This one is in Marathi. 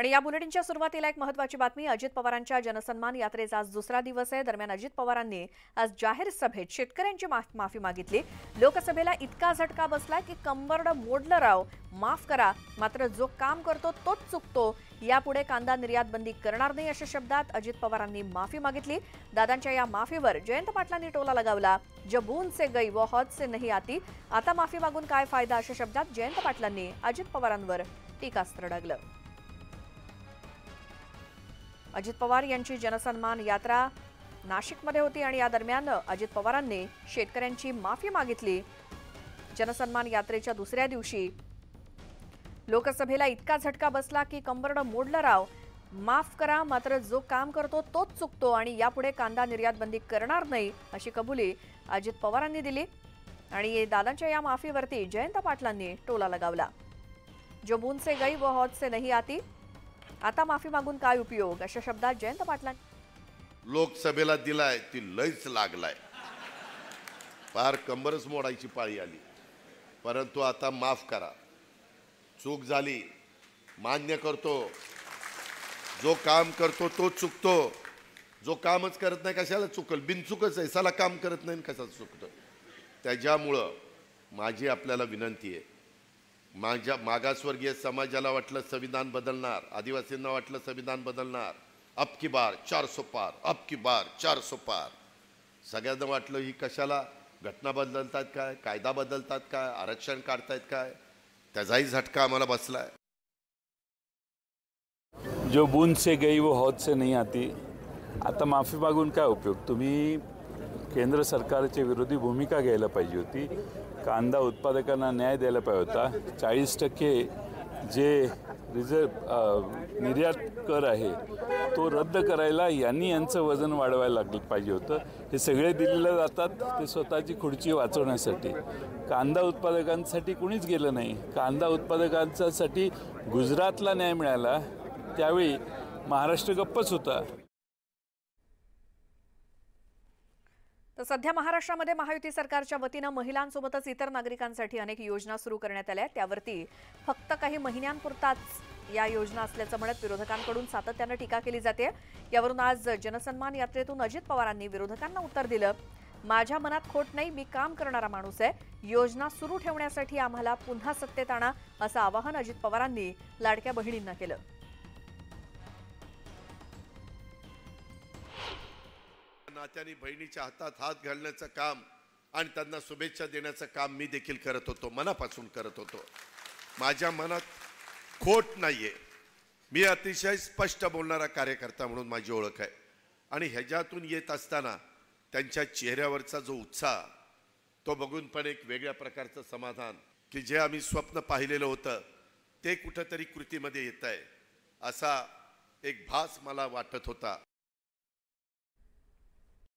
आणि या बुलेटिनच्या सुरुवातीला एक महत्त्वाची बातमी। अजित पवारांच्या जनसन्मान यात्रेचा आज दुसरा दिवस आहे। दरम्यान अजित पवारांनी आज जाहीर सभेत शेतकऱ्यांची माफी मागितली। लोकसभेला इतका झटका बसलाय की कंबरड मोडलं राव, माफ करा, मात्र जो काम करतो तोच चुकतो, यापुढे कांदा निर्यात बंदी करणार नाही अशा शब्दात अजित पवारांनी माफी मागितली। दादांच्या या माफीवर जयंत पाटलांनी टोला लगावला। जब बूंद से गई वो हौद से नहीं आती, आता माफी मागून काय फायदा अशा शब्दात जयंत पाटलांनी अजित पवारांवर टीकास्त्र डागलं। अजित पवार यांची जनसन्मान यात्रा नाशिकमध्ये होती आणि या दरम्यान अजित पवारांनी शेतकऱ्यांची माफी मागितली। जनसन्मान यात्रेच्या दुसऱ्या दिवशी लोकसभेला इतका झटका बसला की कंबरड मोडलं राव, माफ करा, मात्र जो काम करतो तोच चुकतो आणि यापुढे कांदा निर्यात बंदी करणार नाही अशी कबुली अजित पवारांनी दिली। आणि दादांच्या या माफीवरती जयंत पाटलांनी टोला लगावला। जो बूंद से गई वो हौद से नहीं आती, आता माफी मागून काय उपयोग अशा शब्दात जयंत पाटलांनी लोकसभेला दिलाय ती लयच लागलाय, फार कंबरच मोडायची पाळी आली। परंतु आता माफ करा, चूक झाली, मान्य करतो, जो काम करतो तो चुकतो, जो कामच करत नाही कशाला चुकल, बिनचुकच आहे, साला काम करत नाही कशाला चुकतं। त्याच्यामुळं माझी आपल्याला विनंती आहे, माझ्या मागासवर्गीय समाजाला वाटलं संविधान बदलणार, आदिवासींना वाटलं संविधान बदलणार, अब की बार 400 पार, अब की बार 400 पार, सगळ्यांना वाटलं ही कशाला घटना बदलतात काय, कायदा बदलतात काय, आरक्षण काढतायत काय, त्याचाही झटका आम्हाला बसलाय। जो बूंद से गई वो हौद से नहीं आती, आता माफी मागून काय उपयोग। तुम्ही केंद्र सरकारची विरोधी भूमिका घ्यायला पाहिजे होती, कांदा उत्पादकांना न्याय द्यायला पाहिजे होता। 40% जे निर्यात कर आहे तो रद्द करायला यांचं वजन वाढवायला लागलं पाहिजे होतं। हे सगळे दिल्लीला जातात ते स्वतःची खुर्ची वाचवण्यासाठी, कांदा उत्पादकांसाठी कुणीच गेलं नाही। कांदा उत्पादकांसाठी गुजरातला न्याय मिळाला, त्यावेळी महाराष्ट्र गप्पच होता। तर सध्या महाराष्ट्रामध्ये महायुती सरकारच्या वतीने महिलांसोबतच इतर नागरिकांसाठी अनेक योजना सुरू करण्यात आल्या आहेत। त्यावरती फक्त काही महिन्यांपुरताच या योजना असल्याचं म्हणत विरोधकांकडून सातत्याने टीका केली जाते। यावरून आज जनसन्मान यात्रेतून अजित पवारांनी विरोधकांना उत्तर दिलं। माझ्या मनात खोट नाही, मी काम करणारा माणूस आहे, योजना सुरू ठेवण्यासाठी आम्हाला पुन्हा सत्तेत आणा असं आवाहन अजित पवारांनी लाडक्या बहिणींना केलं। नात्याने बहिणीच्या हातात हात घालण्याचं काम आणि त्यांना शुभेच्छा देण्याचं काम मी देखील करत होतो, मनापासून करत होतो। माझ्या मनात खोट नाहीये, मी अतिशय स्पष्ट बोलणारा कार्यकर्ता म्हणून माझी ओळख आहे। आणि ह्याच्यातून येत असताना त्यांच्या चेहऱ्यावरचा जो उत्साह तो बघून पण एक वेगळ्या प्रकारचं समाधान की जे आम्ही स्वप्न पाहिलेलं होतं ते कुठंतरी कृतीमध्ये येत आहे असा एक भास मला वाटत होता।